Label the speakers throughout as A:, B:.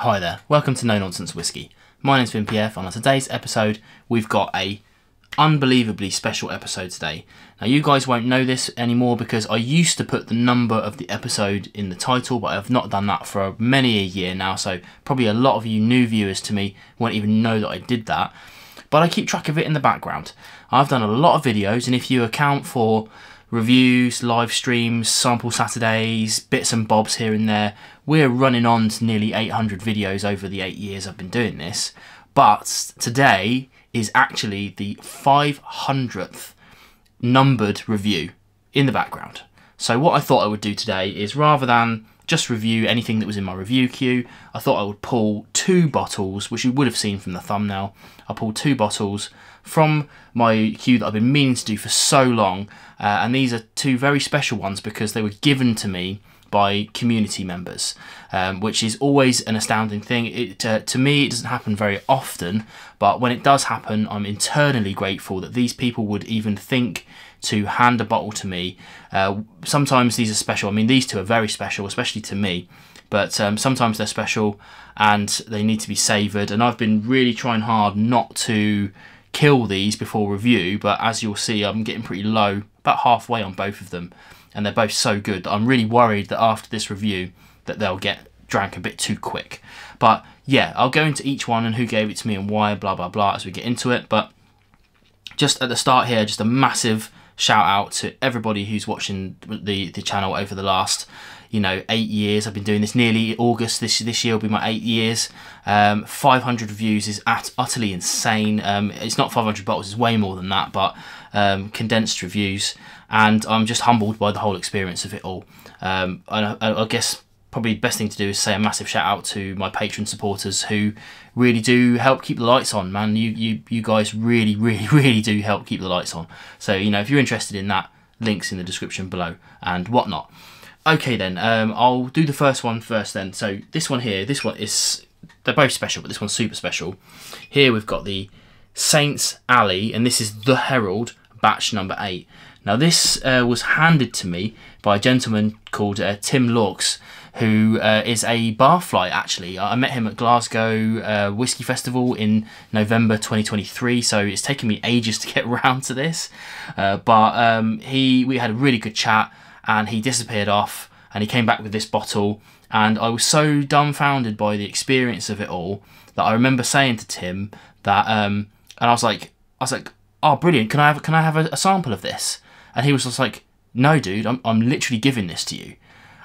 A: Hi there, welcome to No Nonsense Whiskey. My name's Vin PF, and on today's episode we've got a unbelievably special episode today. Now you guys won't know this anymore because I used to put the number of the episode in the title, but I've not done that for many a year now, so probably a lot of you new viewers to me won't even know that I did that. But I keep track of it in the background. I've done a lot of videos, and if you account for reviews, live streams, sample Saturdays, bits and bobs here and there, we're running on to nearly 800 videos over the 8 years I've been doing this. But today is actually the 500th numbered review in the background. So what I thought I would do today is, rather than just review anything that was in my review queue, I thought I would pull two bottles, which you would have seen from the thumbnail. I pulled two bottles from my queue that I've been meaning to do for so long, and these are two very special ones because they were given to me by community members, which is always an astounding thing. To me, it doesn't happen very often, but when it does happen, I'm internally grateful that these people would even think to hand a bottle to me. Sometimes these are special. I mean, these two are very special, especially to me, but sometimes they're special and they need to be savoured, and I've been really trying hard not to kill these before review, but as you'll see, I'm getting pretty low, about halfway on both of them, and they're both so good that I'm really worried that after this review that they'll get drank a bit too quick. But yeah, I'll go into each one and who gave it to me and why, blah blah blah, as we get into it. But just at the start here, just a massive shout out to everybody who's watching the channel over the last 8 years. I've been doing this nearly August this year will be my 8 years. 500 reviews is utterly insane. It's not 500 bottles, it's way more than that, but condensed reviews, and I'm just humbled by the whole experience of it all. And I guess probably the best thing to do is say a massive shout out to my Patreon supporters who really do help keep the lights on, man. You guys really do help keep the lights on. So if you're interested in that, links in the description below and whatnot. Okay then, I'll do the first one first then. So this one here, they're both special, but this one's super special. Here we've got the Saints Alley, and this is the Herald batch number 8. Now this was handed to me by a gentleman called Tim Laux, who is a barfly actually. I met him at Glasgow Whisky Festival in November 2023, so it's taken me ages to get around to this. But we had a really good chat, and he disappeared off, and he came back with this bottle, and I was so dumbfounded by the experience of it all that I remember saying to Tim that, and I was like, oh brilliant, can I have a sample of this? And he was just like, no dude, I'm literally giving this to you.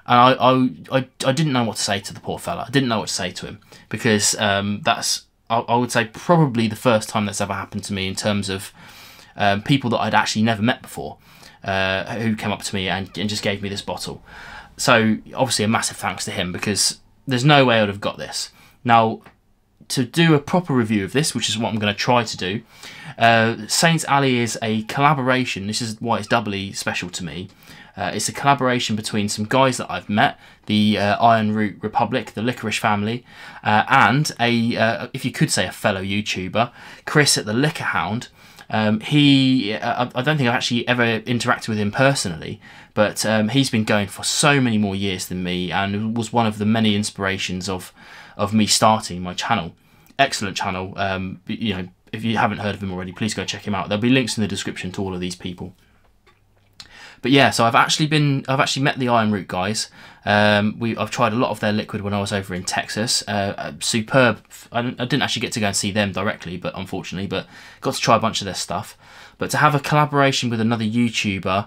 A: And I didn't know what to say to the poor fella. I didn't know what to say to him, because that's, I would say, probably the first time that's ever happened to me in terms of people that I'd actually never met before, who came up to me and just gave me this bottle. So obviously a massive thanks to him, because there's no way I'd have got this. Now, to do a proper review of this, which is what I'm going to try to do, Saints Alley is a collaboration. This is why it's doubly special to me. It's a collaboration between some guys that I've met, the Iron Root Republic, the Licorice family, and if you could say a fellow YouTuber, Chris at the Liquor Hound. I don't think I've actually ever interacted with him personally, but he's been going for so many more years than me, and was one of the many inspirations of me starting my channel. Excellent channel. If you haven't heard of him already, please go check him out. There'll be links in the description to all of these people. But yeah, so I've actually met the Iron Root guys. I've tried a lot of their liquid when I was over in Texas. Superb. I didn't actually get to go and see them directly, but got to try a bunch of their stuff. But to have a collaboration with another YouTuber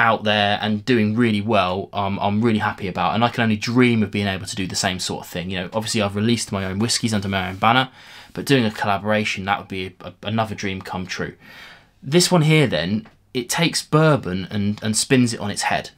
A: out there and doing really well, I'm really happy about, and I can only dream of being able to do the same sort of thing. Obviously I've released my own whiskies under my own banner, but doing a collaboration, that would be another dream come true. This one here then, it takes bourbon and spins it on its head,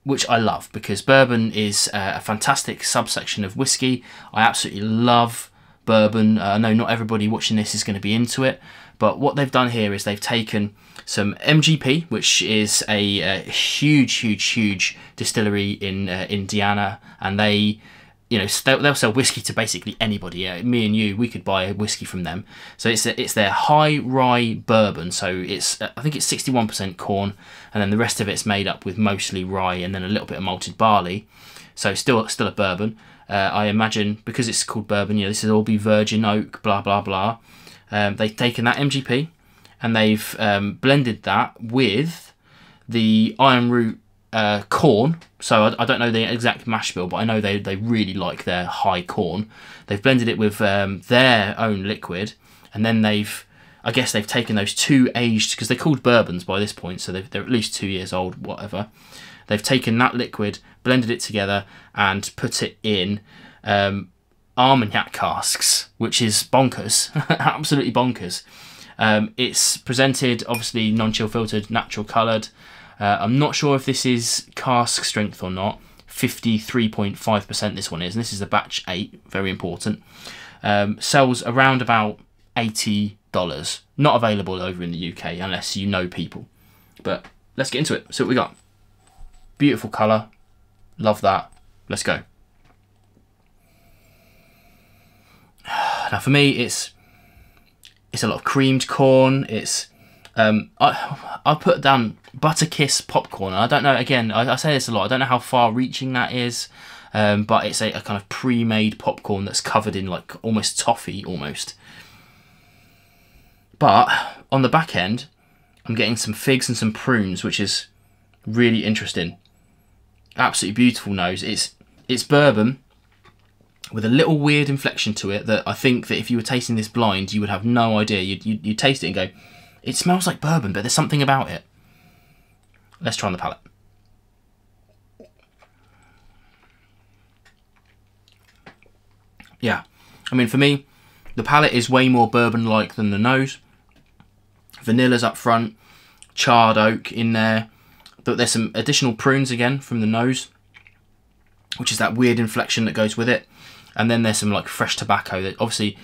A: which I love, because bourbon is a fantastic subsection of whiskey. I absolutely love bourbon. I know not everybody watching this is going to be into it, but what they've done here is they've taken some MGP, which is a huge distillery in Indiana, and they'll sell whiskey to basically anybody. Me and you, we could buy a whiskey from them. So it's their high rye bourbon. So I think it's 61% corn, and then the rest of it's made up with mostly rye and then a little bit of malted barley. So still a bourbon. I imagine because it's called bourbon, you know, this will all be virgin oak, blah blah blah. They've taken that MGP and they've blended that with the Iron Root corn. So I don't know the exact mash bill, but I know they really like their high corn. They've blended it with their own liquid, and then I guess they've taken those two aged, because they're called bourbons by this point, so they're at least 2 years old, whatever. They've taken that liquid, blended it together, and put it in Armagnac casks, which is bonkers, absolutely bonkers. It's presented, obviously, non-chill filtered, natural coloured. I'm not sure if this is cask strength or not. 53.5% this one is, and this is a batch 8, very important. Sells around about $80. Not available over in the UK unless you know people. But let's get into it. See what we got. Beautiful colour. Love that. Let's go. Now for me, it's a lot of creamed corn. It's I put down Butterkiss popcorn. I don't know. Again, I say this a lot. I don't know how far-reaching that is, but it's a kind of pre-made popcorn that's covered in like almost toffee, almost. But on the back end, I'm getting some figs and some prunes, which is really interesting. Absolutely beautiful nose. It's bourbon with a little weird inflection to it that I think that if you were tasting this blind, you would have no idea. You'd taste it and go, it smells like bourbon, but there's something about it. Let's try on the palate. Yeah, I mean, for me, the palate is way more bourbon-like than the nose. Vanilla's up front, charred oak in there, but there's some additional prunes again from the nose, which is that weird inflection that goes with it. And then there's some like fresh tobacco that obviously,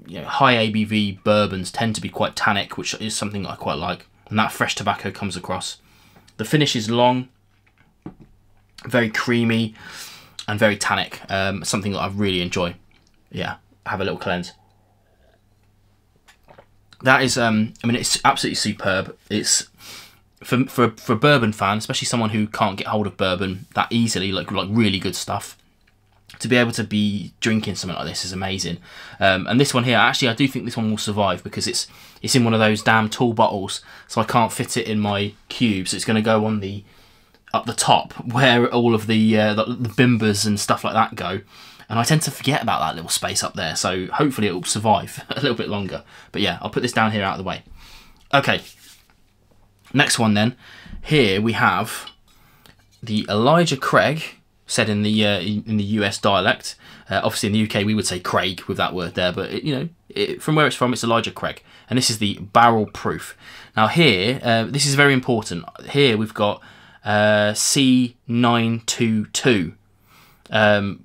A: you know, high ABV bourbons tend to be quite tannic, which is something that I quite like. And that fresh tobacco comes across. The finish is long, very creamy, and very tannic. Something that I really enjoy. Yeah, have a little cleanse. That is, I mean, it's absolutely superb. It's for a bourbon fan, especially someone who can't get hold of bourbon that easily, like really good stuff. To be able to be drinking something like this is amazing. And this one here, actually, I do think this one will survive because it's in one of those damn tall bottles, so I can't fit it in my cube. So it's going to go on up the top where all of the bimbers and stuff like that go. And I tend to forget about that little space up there, so hopefully it will survive a little bit longer. But yeah, I'll put this down here out of the way. Okay, next one then. Here we have the Elijah Craig, said in the US dialect. Obviously in the UK we would say Craig with that word there, but you know, from where it's from, it's Elijah Craig. And this is the barrel proof. Now here, this is very important. Here we've got C922.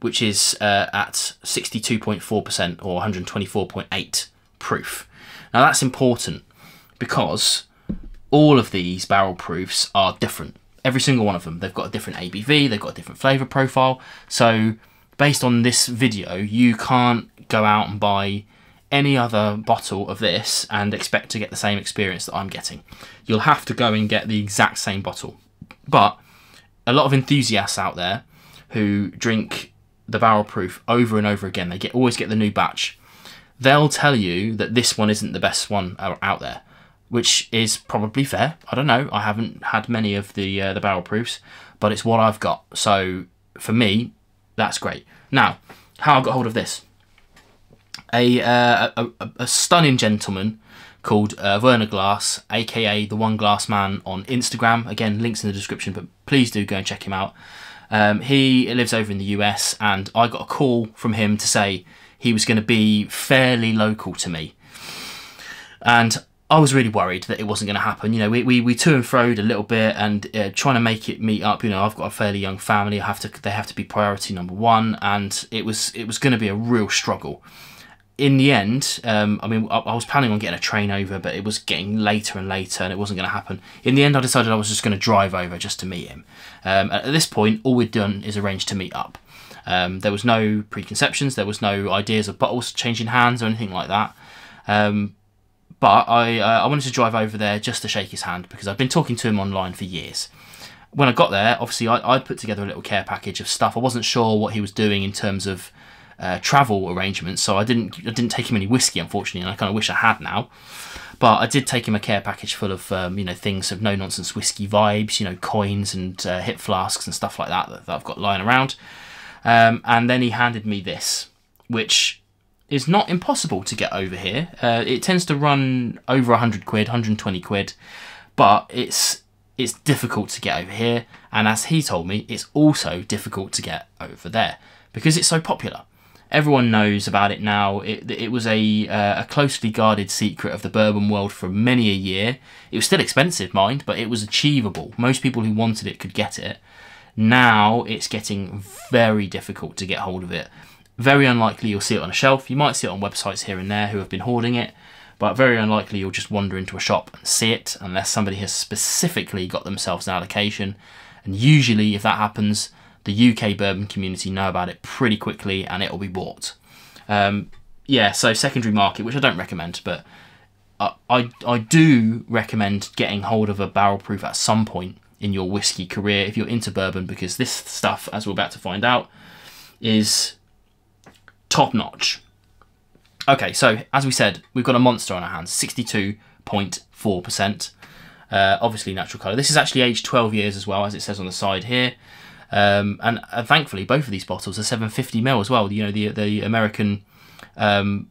A: Which is at 62.4% or 124.8 proof. Now that's important because all of these barrel proofs are different. Every single one of them. They've got a different ABV, they've got a different flavour profile. So based on this video, you can't go out and buy any other bottle of this and expect to get the same experience that I'm getting. You'll have to go and get the exact same bottle. But a lot of enthusiasts out there who drink the barrel proof over and over again, they always get the new batch, they'll tell you that this one isn't the best one out there, which is probably fair. I don't know, I haven't had many of the barrel proofs, but it's what I've got, so for me that's great. Now, how I got hold of this, a stunning gentleman called Werner Glass, aka the One Glass Man on Instagram. Again, links in the description, but please do go and check him out. He lives over in the US, and I got a call from him to say he was going to be fairly local to me. And I was really worried that it wasn't going to happen. You know, we to and froed a little bit and trying to make it meet up. You know, I've got a fairly young family. They have to be priority number one, and it was going to be a real struggle. In the end, I mean, I was planning on getting a train over, but it was getting later and later and it wasn't going to happen. In the end, I decided I was just going to drive over just to meet him. At this point, all we'd done is arrange to meet up. There was no preconceptions, there was no ideas of bottles changing hands or anything like that. But I wanted to drive over there just to shake his hand because I've been talking to him online for years. when I got there, obviously I put together a little care package of stuff. I wasn't sure what he was doing in terms of travel arrangements, so I didn't take him any whiskey, unfortunately, and I kind of wish I had now. But I did take him a care package full of things of no nonsense whiskey vibes, coins and hip flasks and stuff like that I've got lying around. And then he handed me this, which is not impossible to get over here. It tends to run over 100 quid, 120 quid, but it's difficult to get over here. And as he told me, it's also difficult to get over there because it's so popular. Everyone knows about it now. It was a closely guarded secret of the bourbon world for many a year. It was still expensive, mind, but it was achievable. Most people who wanted it could get it. Now it's getting very difficult to get hold of it. Very unlikely you'll see it on a shelf. You might see it on websites here and there who have been hoarding it, but very unlikely you'll just wander into a shop and see it unless somebody has specifically got themselves an allocation. And usually if that happens, the UK bourbon community know about it pretty quickly and it will be bought. Yeah, so secondary market, which I don't recommend, but I do recommend getting hold of a barrel proof at some point in your whiskey career if you're into bourbon, because this stuff, as we're about to find out, is top notch. Okay, so as we said, we've got a monster on our hands, 62.4%. Obviously natural colour. This is actually aged 12 years as well, as it says on the side here. And thankfully, both of these bottles are 750ml as well. The American, I don't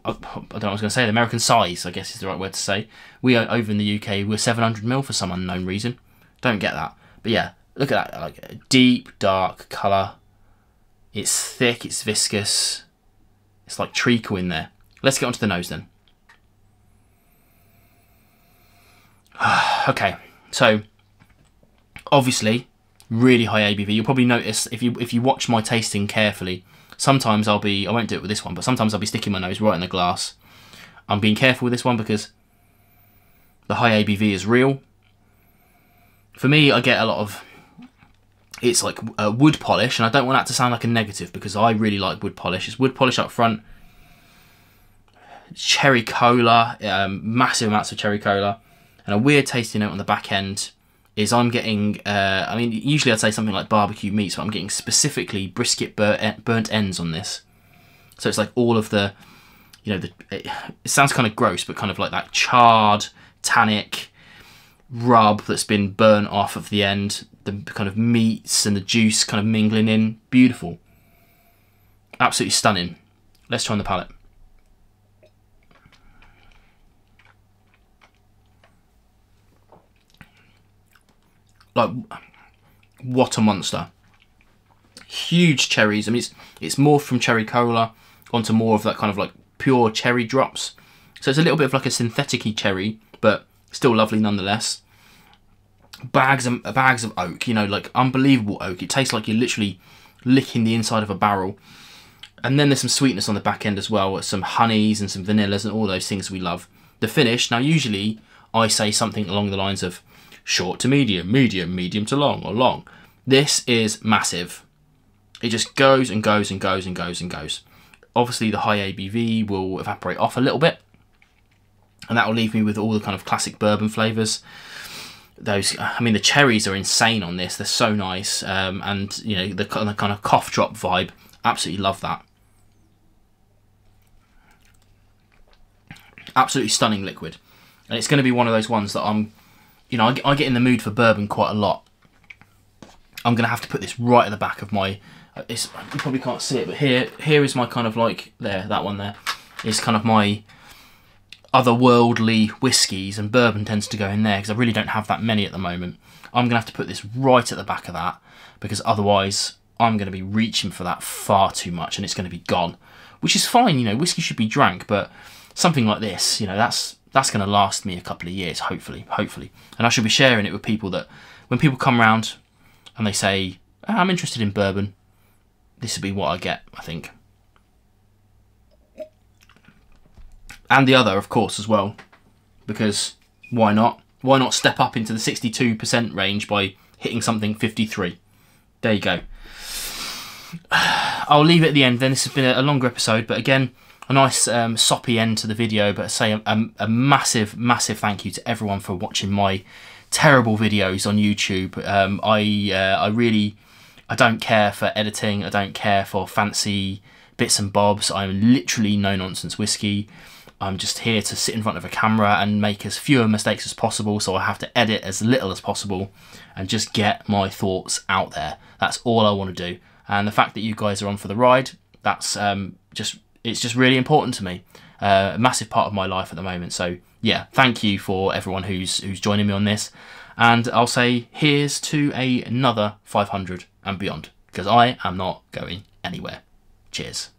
A: know what I was going to say, the American size, I guess is the right word to say. We are over in the UK, we're 700ml for some unknown reason. Don't get that. But yeah, look at that, like a deep, dark colour. It's thick, it's viscous. It's like treacle in there. Let's get onto the nose then. Okay, so obviously really high ABV. You'll probably notice if you watch my tasting carefully, sometimes I won't do it with this one, but sometimes I'll be sticking my nose right in the glass. I'm being careful with this one because the high ABV is real. For me, I get a lot of, it's like wood polish, and I don't want that to sound like a negative because I really like wood polish. It's wood polish up front, cherry cola, massive amounts of cherry cola, and a weird tasting note on the back end is I'm getting, I mean, usually I'd say something like barbecue meats, but I'm getting specifically brisket burnt ends on this. So it's like all of the, it sounds kind of gross, but kind of like that charred, tannic rub that's been burnt off of the end, the kind of meats and the juice kind of mingling in. Beautiful. Absolutely stunning. Let's try on the palate. Like, what a monster. Huge cherries. I mean, it's morphed from cherry cola onto more of that kind of like pure cherry drops. So it's a little bit of like a synthetic-y cherry, but still lovely nonetheless. Bags of oak, like unbelievable oak. It tastes like you're literally licking the inside of a barrel. And then there's some sweetness on the back end as well, some honeys and some vanillas and all those things we love. The finish, now usually I say something along the lines of short to medium, medium to long, or long. This is massive. It just goes and goes and goes and goes and goes. Obviously the high ABV will evaporate off a little bit, and that will leave me with all the kind of classic bourbon flavours. The cherries are insane on this. They're so nice, and the kind of cough drop vibe. Absolutely love that. Absolutely stunning liquid, and it's going to be one of those ones that I get in the mood for bourbon quite a lot. I'm going to have to put this right at the back of my. You probably can't see it, but here is my kind of like that one there is kind of my otherworldly whiskies, and bourbon tends to go in there because I really don't have that many at the moment. I'm going to have to put this right at the back of that because otherwise I'm going to be reaching for that far too much and it's going to be gone, which is fine. Whiskey should be drank, but something like this, that's going to last me a couple of years, hopefully. And I should be sharing it with people that when people come around and they say, I'm interested in bourbon, this would be what I get, I think. And the other, of course, as well, because why not? Why not step up into the 62% range by hitting something 53? There you go. I'll leave it at the end then. This has been a longer episode, but again, a nice soppy end to the video. But I say a massive, massive thank you to everyone for watching my terrible videos on YouTube. I don't care for editing. I don't care for fancy bits and bobs. I'm literally no nonsense whiskey. I'm just here to sit in front of a camera and make as fewer mistakes as possible, so I have to edit as little as possible and just get my thoughts out there. That's all I want to do. And the fact that you guys are on for the ride, that's it's just really important to me. A massive part of my life at the moment. So yeah, thank you for everyone who's joining me on this. And I'll say here's to another 500 and beyond, because I am not going anywhere. Cheers.